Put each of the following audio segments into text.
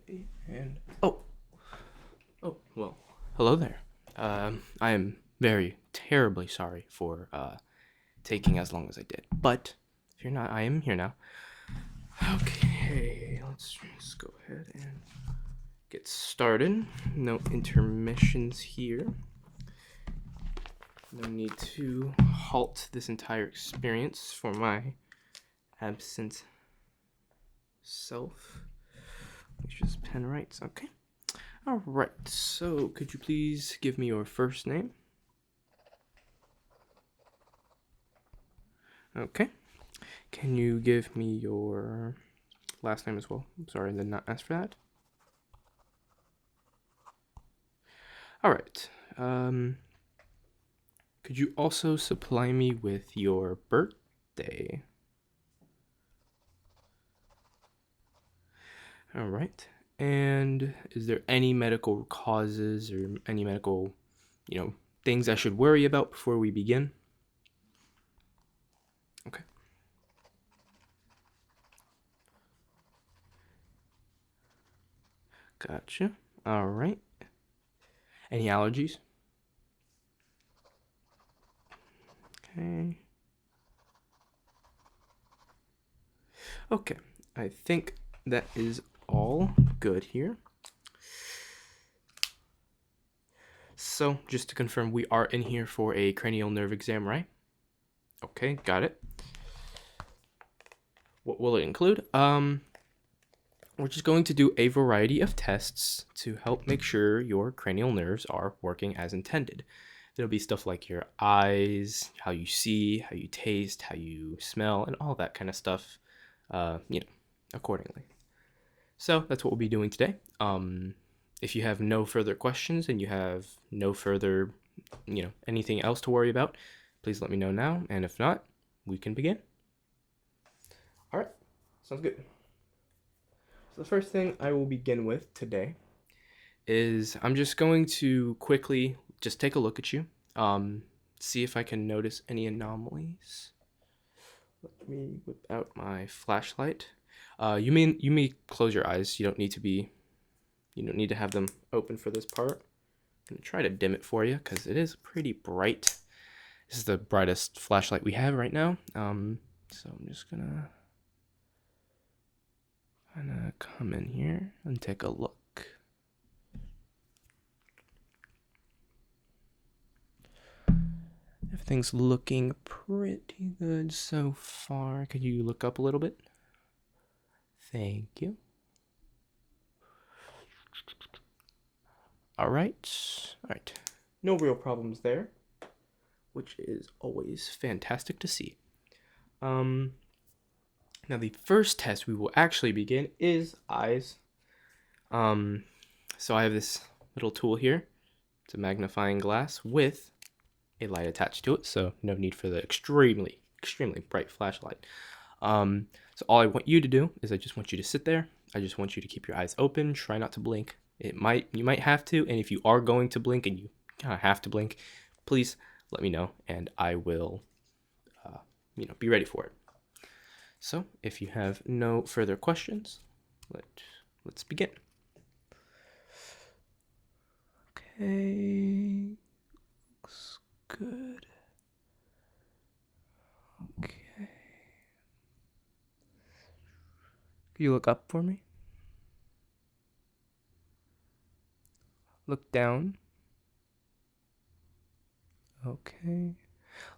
Okay, and oh, well, hello there. I am very terribly sorry for taking as long as I did, but if you're not, I am here now. Okay, let's just go ahead and get started. No intermissions here. No need to halt this entire experience for my absent self. Let's just pen writes. Okay. All right. So, could you please give me your first name? Okay. Can you give me your last name as well? I'm sorry, I did not ask for that. All right. Could you also supply me with your birthday? All right. And is there any medical causes or any medical, things I should worry about before we begin? Okay. Gotcha. All right. Any allergies? Okay. Okay. I think that is all good here. So, just to confirm, we are in here for a cranial nerve exam, right? Okay, got it. What will it include? We're just going to do a variety of tests to help make sure your cranial nerves are working as intended. There'll be stuff like your eyes, how you see, how you taste, how you smell, and all that kind of stuff, accordingly. So that's what we'll be doing today. If you have no further questions and you have no further, anything else to worry about, please let me know now. And if not, we can begin. All right, sounds good. So the first thing I will begin with today is I'm just going to quickly just take a look at you, see if I can notice any anomalies. Let me whip out my flashlight. You may close your eyes. You don't need to have them open for this part. I'm gonna try to dim it for you because it is pretty bright. This is the brightest flashlight we have right now. So I'm just gonna come in here and take a look. Everything's looking pretty good so far. Could you look up a little bit? Thank you. All right. No real problems there, which is always fantastic to see. Now the first test we will actually begin is eyes. So I have this little tool here. It's a magnifying glass with a light attached to it, so no need for the extremely bright flashlight. So all I want you to do is I just want you to sit there. I just want you to keep your eyes open. Try not to blink. You might have to, and if you are going to blink and you kind of have to blink, please let me know, and I will, be ready for it. So if you have no further questions, let's begin. Okay, looks good. Okay. Can you look up for me? Look down. Okay.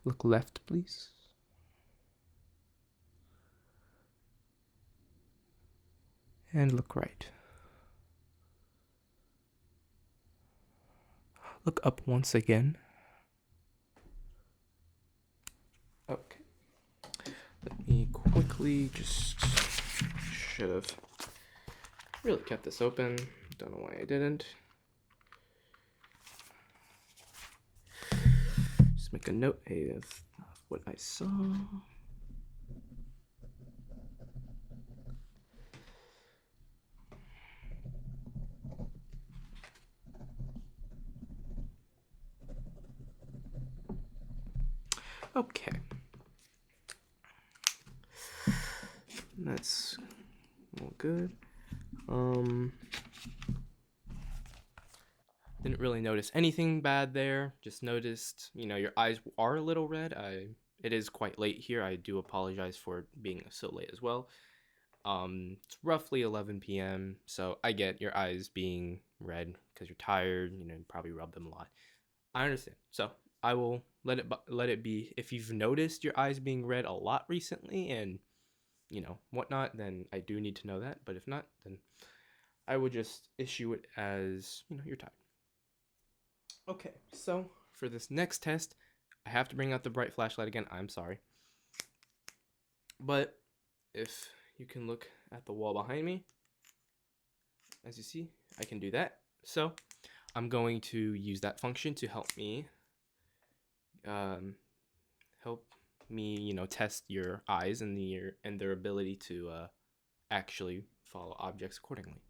Look left, please. And look right. Look up once again. Okay. Let me quickly should have really kept this open. Don't know why I didn't. Just make a note of what I saw. Okay. That's all good. Didn't really notice anything bad there. Just noticed, your eyes are a little red. It is quite late here. I do apologize for being so late as well. It's roughly 11 p.m. So I get your eyes being red because you're tired. You probably rub them a lot. I understand. So I will let it be. If you've noticed your eyes being red a lot recently and whatnot, then I do need to know that. But if not, then I would just issue it as you're tired. Okay, so for this next test, I have to bring out the bright flashlight again. I'm sorry. But if you can look at the wall behind me, as you see, I can do that. So I'm going to use that function to help me test your eyes and their ability to actually follow objects accordingly.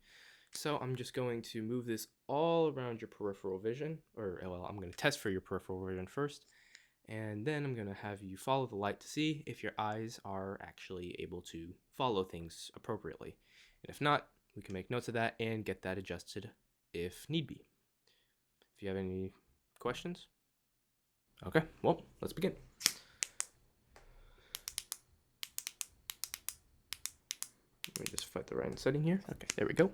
So I'm just going to move this all around your peripheral vision, I'm going to test for your peripheral vision first, and then I'm going to have you follow the light to see if your eyes are actually able to follow things appropriately. And if not, we can make notes of that and get that adjusted if need be. If you have any questions? Okay, well, let's begin. Let me just find the right setting here. Okay, there we go.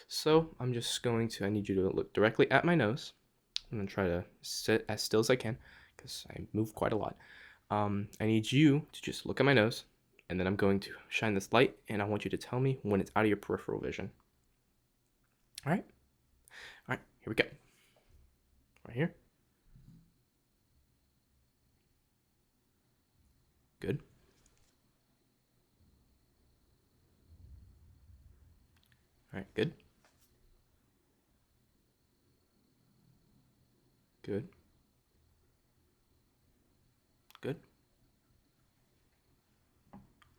So I need you to look directly at my nose. I'm going to try to sit as still as I can because I move quite a lot. I need you to just look at my nose, and then I'm going to shine this light, and I want you to tell me when it's out of your peripheral vision. All right, here we go. Right here. Good. All right, good. Good. Good.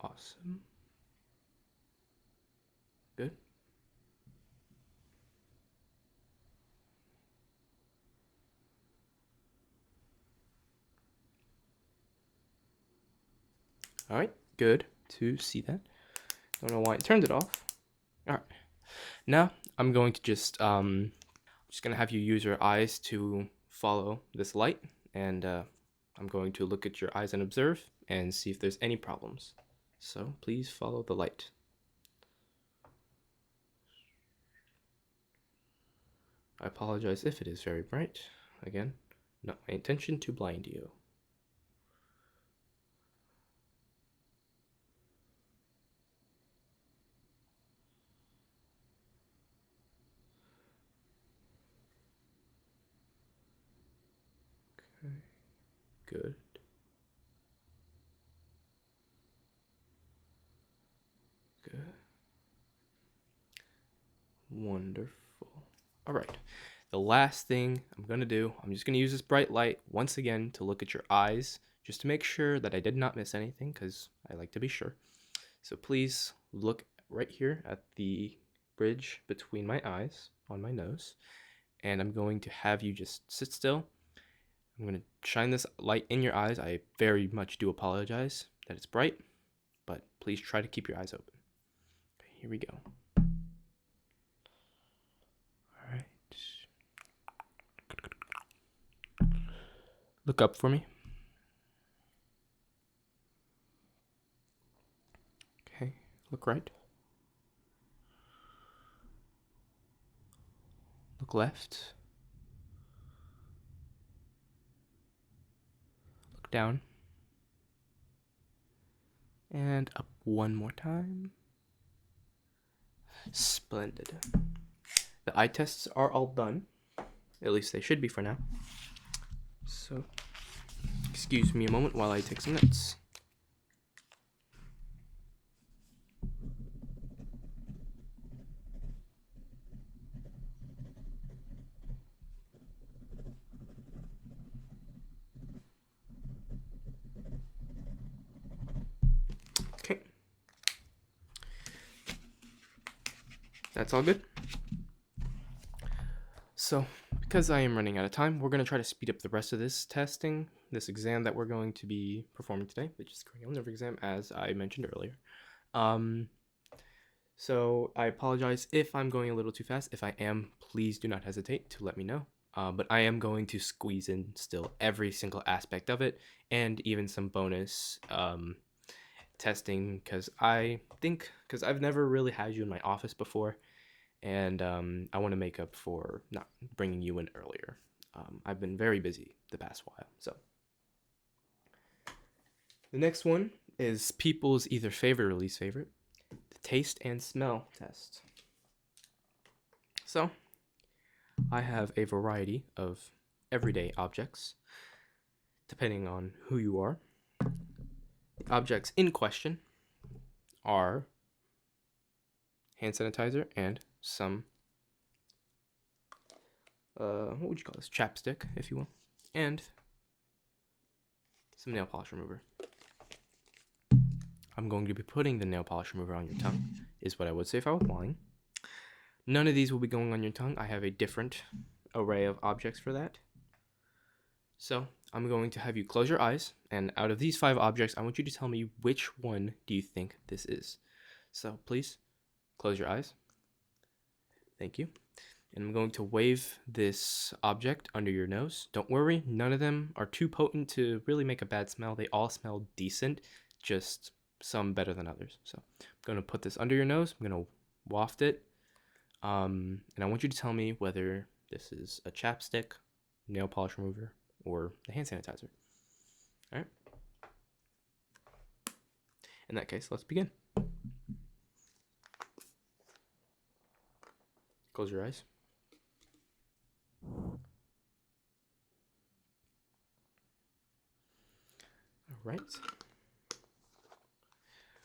Awesome. Good. All right, good to see that. Don't know why it turned it off. All right, now I'm going to just going to have you use your eyes to follow this light, and I'm going to look at your eyes and observe and see if there's any problems. So please follow the light. I apologize if it is very bright. Again, not my intention to blind you. Okay, good. Good. Wonderful. All right. The last thing I'm going to do, I'm just going to use this bright light once again to look at your eyes, just to make sure that I did not miss anything, because I like to be sure. So please look right here at the bridge between my eyes on my nose, and I'm going to have you just sit still. I'm going to shine this light in your eyes. I very much do apologize that it's bright, but please try to keep your eyes open. Okay, here we go. All right. Look up for me. Okay, look right. Look left. Look down. And up one more time. Splendid. The eye tests are all done. At least they should be for now. So, excuse me a moment while I take some notes. Okay. That's all good. So, because I am running out of time, we're going to try to speed up the rest of this testing, this exam that we're going to be performing today, which is cranial nerve exam, as I mentioned earlier. So I apologize if I'm going a little too fast. If I am, please do not hesitate to let me know. But I am going to squeeze in still every single aspect of it, and even some bonus testing, because I've never really had you in my office before, and I want to make up for not bringing you in earlier. I've been very busy the past while. So the next one is people's either favorite or least favorite, the taste and smell test. So I have a variety of everyday objects, depending on who you are. The objects in question are hand sanitizer and some, what would you call this? Chapstick, if you will, and some nail polish remover. I'm going to be putting the nail polish remover on your tongue, is what I would say if I was lying. None of these will be going on your tongue. I have a different array of objects for that. So I'm going to have you close your eyes, and out of these 5 objects, I want you to tell me which one do you think this is. So please close your eyes. Thank you. And I'm going to wave this object under your nose. Don't worry, none of them are too potent to really make a bad smell. They all smell decent, just some better than others. So I'm going to put this under your nose. I'm going to waft it. And I want you to tell me whether this is a chapstick, nail polish remover, or the hand sanitizer. All right. In that case, let's begin. Close your eyes. All right.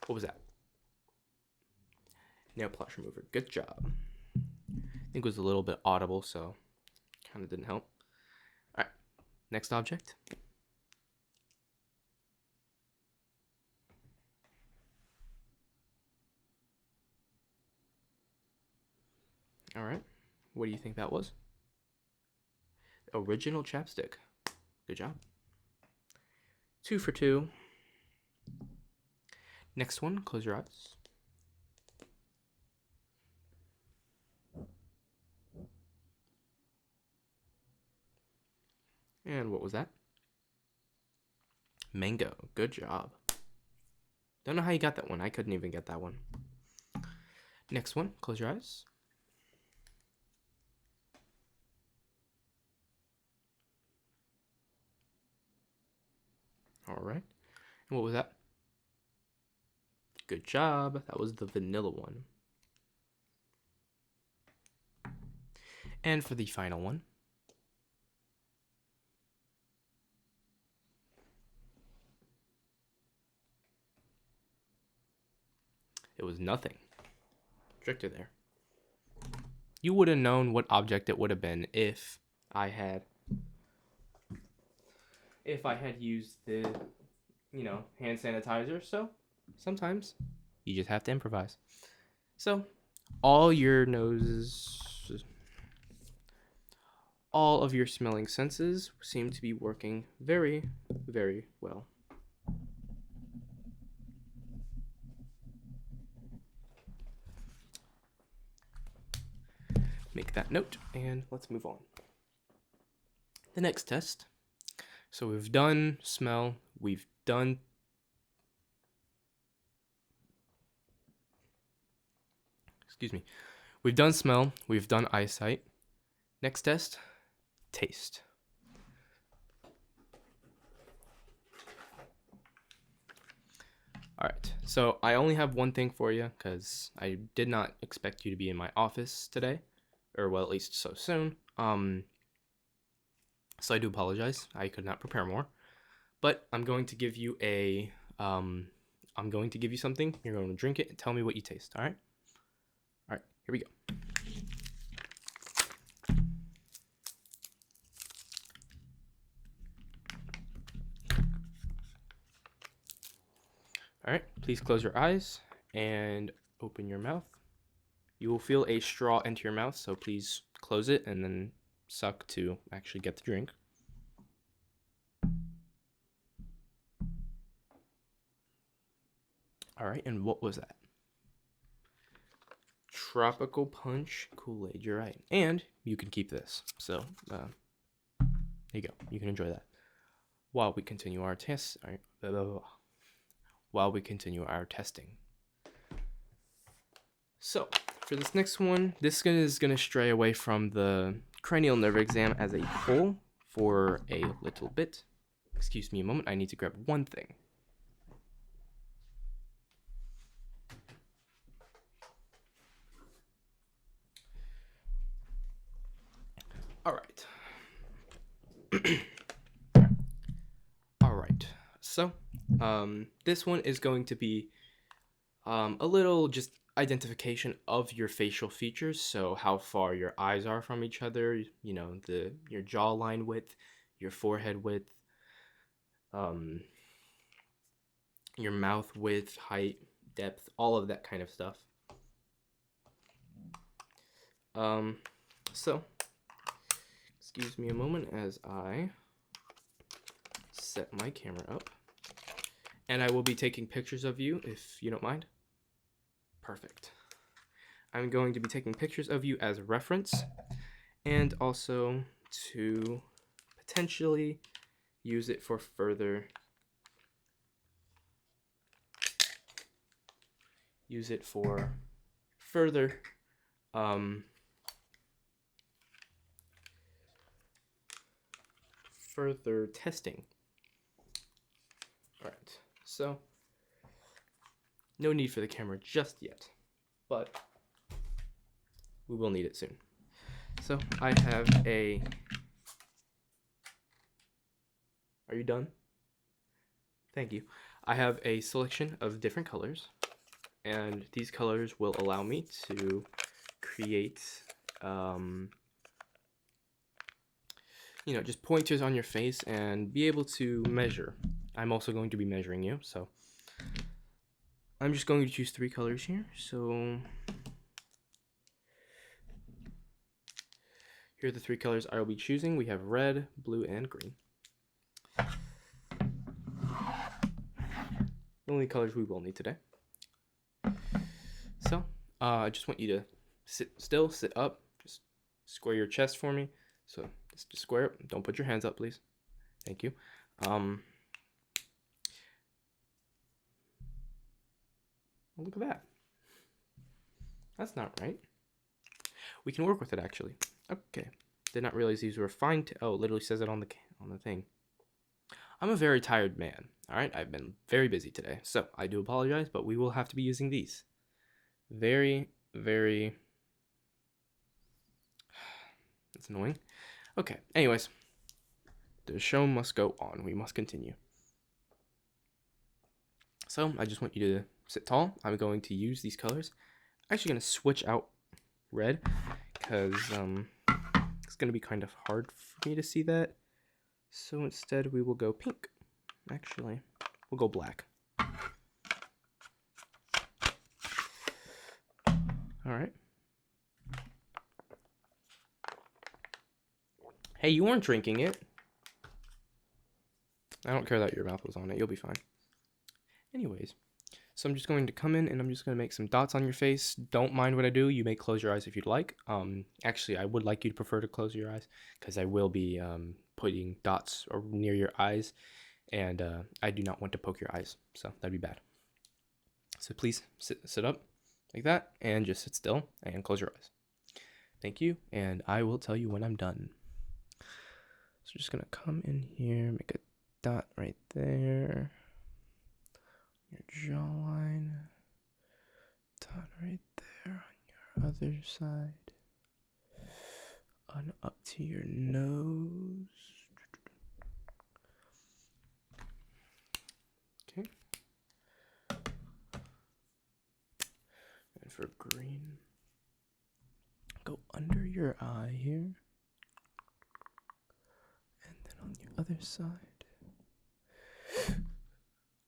What was that? Nail polish remover. Good job. I think it was a little bit audible, so kind of didn't help. All right. Next object. All right. What do you think that was? Original chapstick. Good job. 2 for 2. Next one, close your eyes. And what was that? Mango. Good job. Don't know how you got that one. I couldn't even get that one. Next one, close your eyes. All right. And what was that? Good job. That was the vanilla one. And for the final one. It was nothing. Tricked you there. You would have known what object it would have been if I had used the, hand sanitizer. So sometimes you just have to improvise. So all of your smelling senses seem to be working very, very well. Make that note, and let's move on. The next test. So we've done smell, we've done we've done smell, we've done eyesight. Next test, taste. All right, so I only have one thing for you because I did not expect you to be in my office today, or well, at least so soon. So I do apologize. I could not prepare more, but I'm going to give you something. You're going to drink it and tell me what you taste. All right. All right. Here we go. All right. Please close your eyes and open your mouth. You will feel a straw enter your mouth, so please close it and then suck to actually get the drink. All right, and what was that? Tropical Punch Kool-Aid. You're right. And you can keep this. So, there you go. You can enjoy that. While we continue our tests, while we continue our testing. So, for this next one, this is going to stray away from the cranial nerve exam as a whole for a little bit. Excuse me a moment, I need to grab one thing. All right. All right. So, this one is going to be a little just identification of your facial features. So how far your eyes are from each other, you know, your jawline width, your forehead width, your mouth width, height, depth, all of that kind of stuff. So, excuse me a moment as I set my camera up. And I will be taking pictures of you if you don't mind. Perfect. I'm going to be taking pictures of you as reference and also to potentially use it for further further testing. All right, so no need for the camera just yet, but we will need it soon. So I have a, are you done? Thank you. I have a selection of different colors, and these colors will allow me to create, you know, just pointers on your face and be able to measure. I'm also going to be measuring you, so I'm just going to choose 3 colors here. So here are the 3 colors I will be choosing. We have red, blue, and green. The only colors we will need today. So I just want you to sit still, sit up, just square your chest for me. So just square up. Don't put your hands up, please. Thank you. Oh, look at that. That's not right. We can work with it, actually. Okay. Did not realize these were fine. Oh, it literally says it on the thing. I'm a very tired man. All right, I've been very busy today, so I do apologize, but we will have to be using these. Very, very. That's annoying. Okay. Anyways, the show must go on. We must continue. So I just want you to sit tall. I'm going to use these colors. I'm actually going to switch out red because it's going to be kind of hard for me to see that. So instead we will go pink. Actually, we'll go black. All right. Hey, you weren't drinking it. I don't care that your mouth was on it. You'll be fine. Anyways, so I'm just going to come in and I'm just going to make some dots on your face. Don't mind what I do. You may close your eyes if you'd like. Actually, I would like you to prefer to close your eyes because I will be putting dots near your eyes, and I do not want to poke your eyes, so that'd be bad. So please sit up like that and just sit still and close your eyes. Thank you, and I will tell you when I'm done. So just gonna come in here, make a dot right there. Your jawline, dot right there on your other side, on up to your nose. Okay. And for green, go under your eye here, and then on the other side.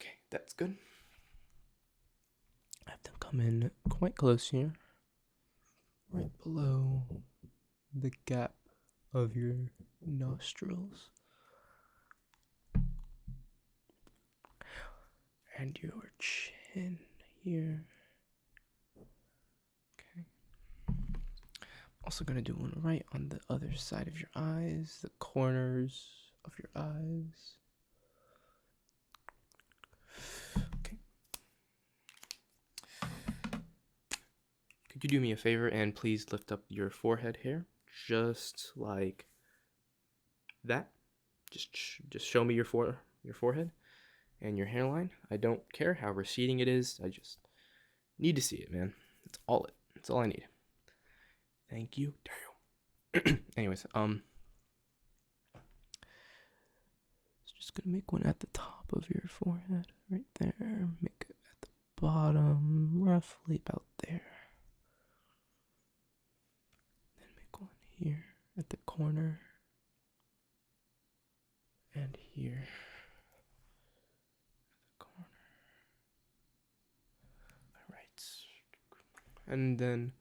Okay, that's good. I have to come in quite close here, right below the gap of your nostrils and your chin here. Okay. Also going to do one right on the other side of your eyes, the corners of your eyes. Okay. Could you do me a favor and please lift up your forehead hair, just like that? Just show me your forehead and your hairline. I don't care how receding it is. I just need to see it, man. That's all I need. Thank you. Anyways, so just gonna make one at the top of your forehead, right there. Make it at the bottom, roughly about there. Then make one here at the corner, and here at the corner. All right, and then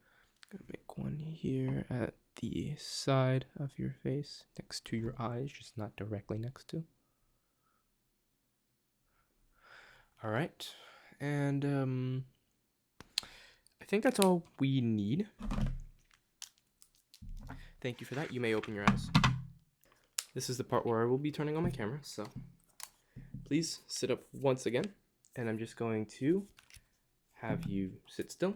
I'm gonna make one here at the side of your face, next to your eyes, just not directly next to. All right, and I think that's all we need. Thank you for that. You may open your eyes. This is the part where I will be turning on my camera, so please sit up once again, and I'm just going to have you sit still.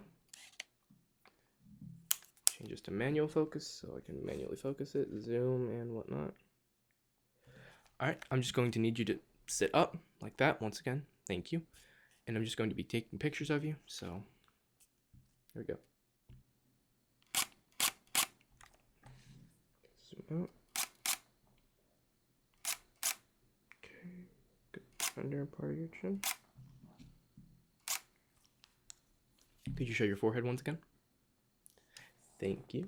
Change this to manual focus so I can manually focus it, zoom and whatnot. All right, I'm just going to need you to sit up like that once again. Thank you. And I'm just going to be taking pictures of you, so here we go. Zoom out. Okay, good. Under part of your chin. Could you show your forehead once again? Thank you.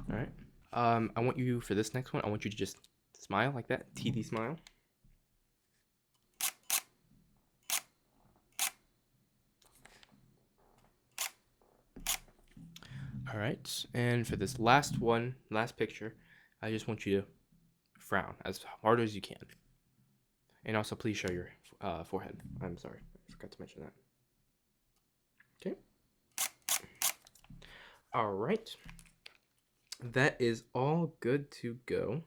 All right. I want you, for this next one, I want you to just smile like that, teethy smile. All right, and for this last picture, I just want you to frown as hard as you can. And also, please show your forehead. I'm sorry, I forgot to mention that. Okay. All right. That is all good to go.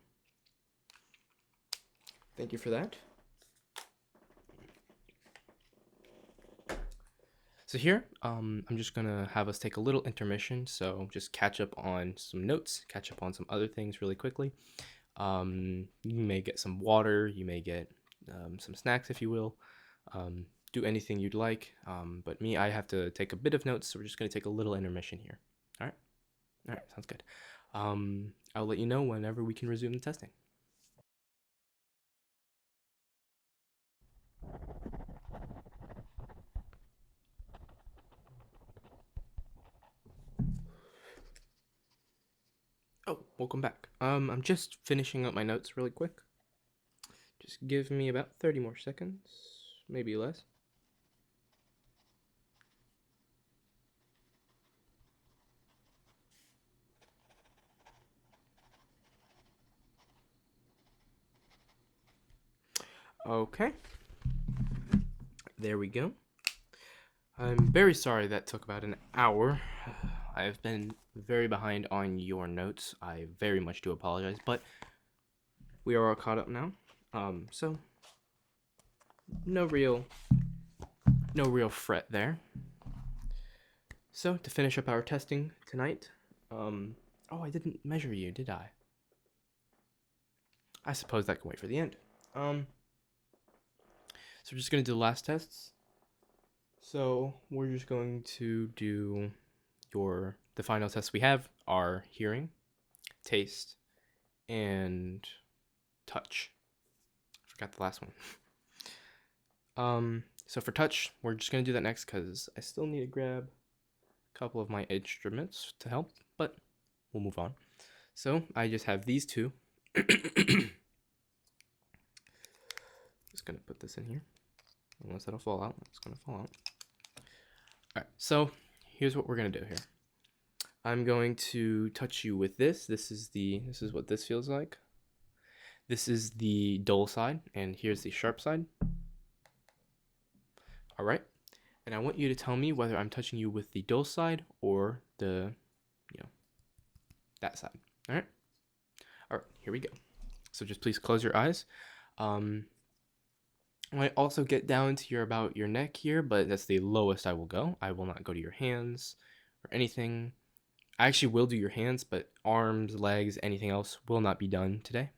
Thank you for that. So here, I'm just gonna have us take a little intermission. So just catch up on some notes, catch up on some other things really quickly. You may get some water, you may get some snacks if you will. Do anything you'd like. But me, I have to take a bit of notes, so we're just gonna take a little intermission here. All right, sounds good. I'll let you know whenever we can resume the testing. Oh, welcome back. I'm just finishing up my notes really quick. Just give me about 30 more seconds, maybe less. Okay. There we go. I'm very sorry that took about an hour. I've been very behind on your notes. I very much do apologize, but we are all caught up now. So no real fret there. So to finish up our testing tonight, oh, I didn't measure you, did I? I suppose that can wait for the end. So we're just gonna do the last tests. So we're just going to do the final tests we have are hearing, taste, and touch. I forgot the last one. So for touch, we're just gonna do that next because I still need to grab a couple of my instruments to help, but we'll move on. So I just have these two. Just gonna put this in here. Unless that'll fall out, it's gonna fall out. Alright, so here's what we're gonna do here. I'm going to touch you with this. This is what this feels like. This is the dull side, and here's the sharp side. All right. And I want you to tell me whether I'm touching you with the dull side or the, that side. All right. All right, here we go. So just please close your eyes. I might also get down to about your neck here, but that's the lowest I will go. I will not go to your hands or anything. I actually will do your hands, but arms, legs, anything else will not be done today.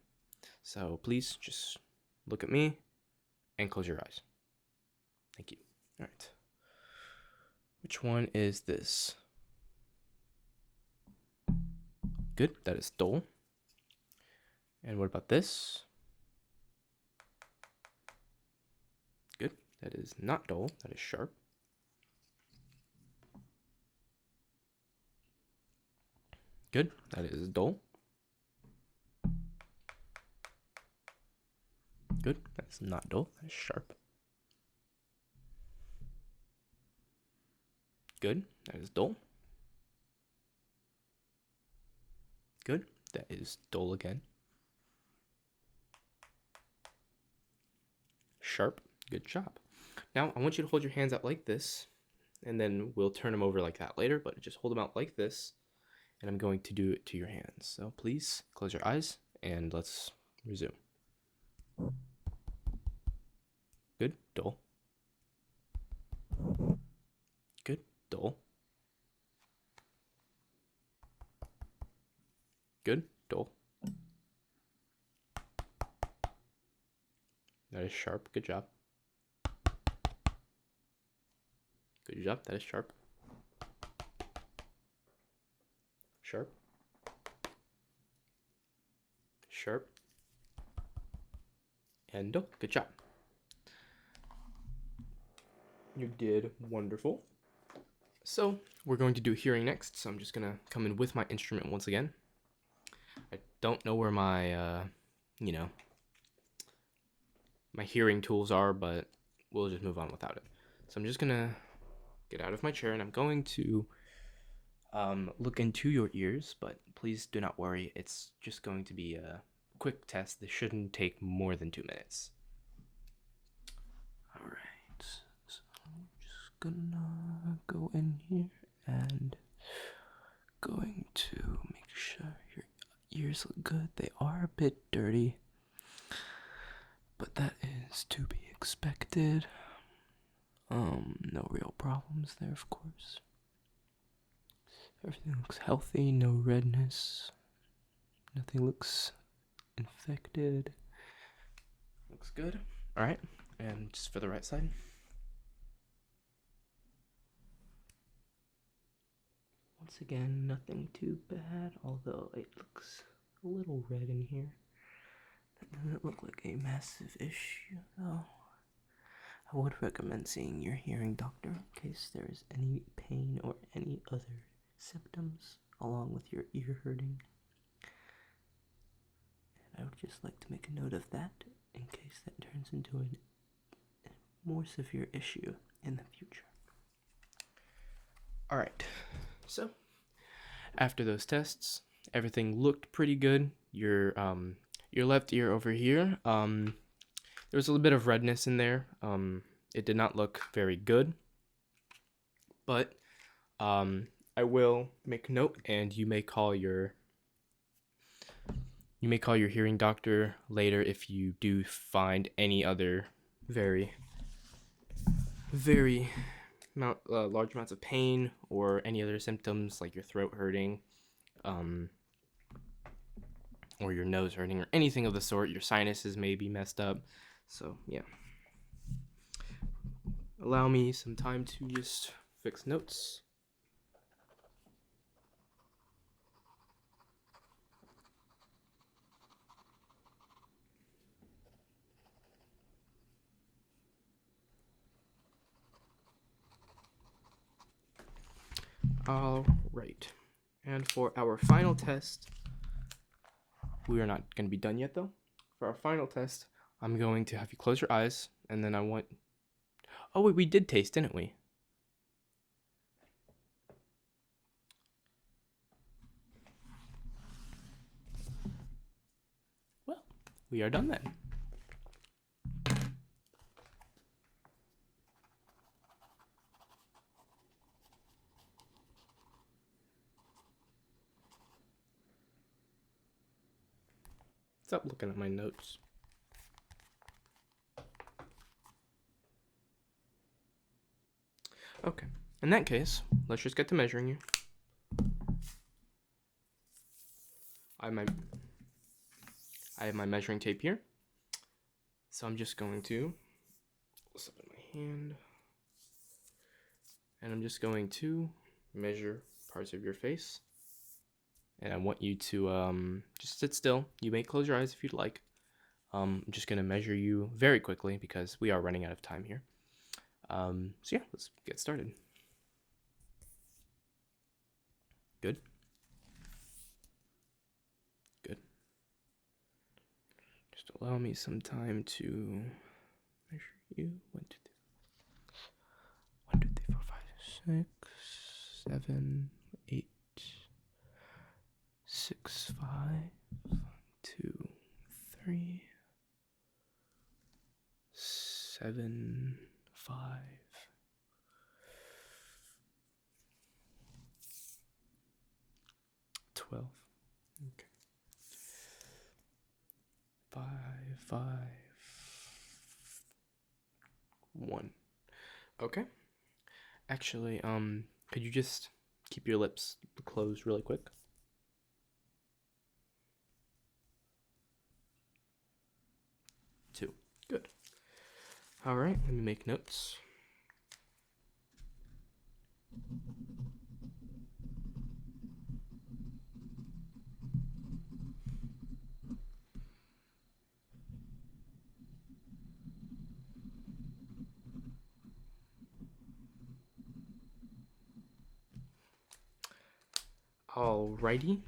So please just look at me and close your eyes. Thank you. All right. Which one is this? Good, that is dull. And what about this? Good, that is not dull, that is sharp. Good, that is dull. Good, that's not dull, that is sharp. Good, that is dull. Good, that is dull again. Sharp, good job. Now I want you to hold your hands out like this, and then we'll turn them over like that later, but just hold them out like this, and I'm going to do it to your hands. So please close your eyes and let's resume. Good, dull. Good, dull. Good, dull. That is sharp, good job. Good job, that is sharp. Sharp. Sharp. And dull, good job. You did wonderful. So we're going to do hearing next. So I'm just gonna come in with my instrument once again. I don't know where my, my hearing tools are, but we'll just move on without it. So I'm just gonna get out of my chair and I'm going to look into your ears, but please do not worry. It's just going to be a quick test. This shouldn't take more than 2 minutes. All right, so I'm just gonna go in here and going to make sure your ears look good. They are a bit dirty, but that is to be expected. No real problems there, of course. Everything looks healthy, no redness. Nothing looks infected. Looks good. All right, and just for the right side. Once again, nothing too bad, although it looks a little red in here. That doesn't look like a massive issue, though. I would recommend seeing your hearing doctor in case there is any pain or any other symptoms along with your ear hurting. And I would just like to make a note of that in case that turns into a more severe issue in the future. All right, so after those tests, everything looked pretty good. Your left ear over here, there was a little bit of redness in there. It did not look very good, but I will make note, and you may call your hearing doctor later if you do find any other very large amounts of pain or any other symptoms like your throat hurting, or your nose hurting or anything of the sort. Your sinuses may be messed up. So yeah, allow me some time to just fix notes. All right, and for our final test, we are not going to be done yet though. For our final test, I'm going to have you close your eyes, and then oh wait, we did taste, didn't we? Well, we are done then. Stop looking at my notes. Okay, in that case, let's just get to measuring you. I have my measuring tape here. So I'm just going to slip in my hand. And I'm just going to measure parts of your face. And I want you to just sit still. You may close your eyes if you'd like. I'm just going to measure you very quickly because we are running out of time here. So yeah, let's get started. Good. Good. Just allow me some time to measure you. 1, 2, 3, 4, 5, 6, 7, 8, 6, 5, 2, 3, 7, 5. 12. Okay. 5, 5, 1. Okay. Actually, could you just keep your lips closed really quick? Two. Good. All right, let me make notes. Alrighty.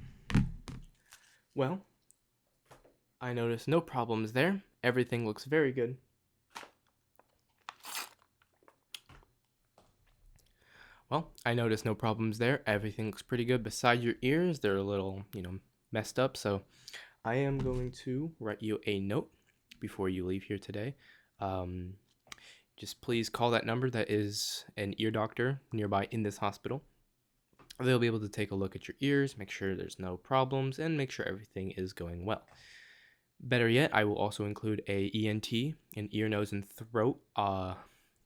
Well, I noticed no problems there. Everything looks very good. Well, I noticed no problems there. Everything looks pretty good. Beside your ears, they're a little, messed up. So I am going to write you a note before you leave here today. Just please call that number. That is an ear doctor nearby in this hospital. They'll be able to take a look at your ears, make sure there's no problems, and make sure everything is going well. Better yet, I will also include a ENT, an ear, nose, and throat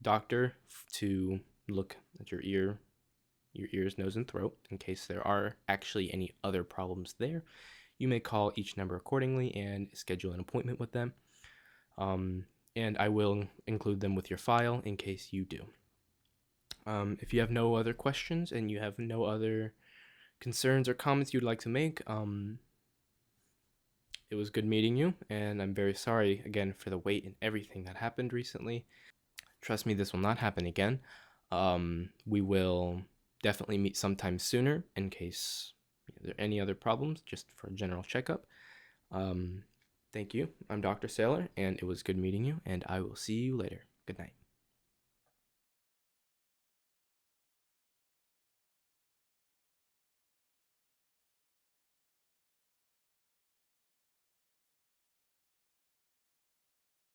doctor to look at your ears, nose, and throat in case there are actually any other problems there. You may call each number accordingly and schedule an appointment with them. And I will include them with your file in case you do. If you have no other questions and you have no other concerns or comments you'd like to make, it was good meeting you, and I'm very sorry again for the wait and everything that happened recently. Trust me, this will not happen again. We will definitely meet sometime sooner in case there are any other problems, just for a general checkup. Thank you. I'm Dr. Sailor, and it was good meeting you, and I will see you later. Good night.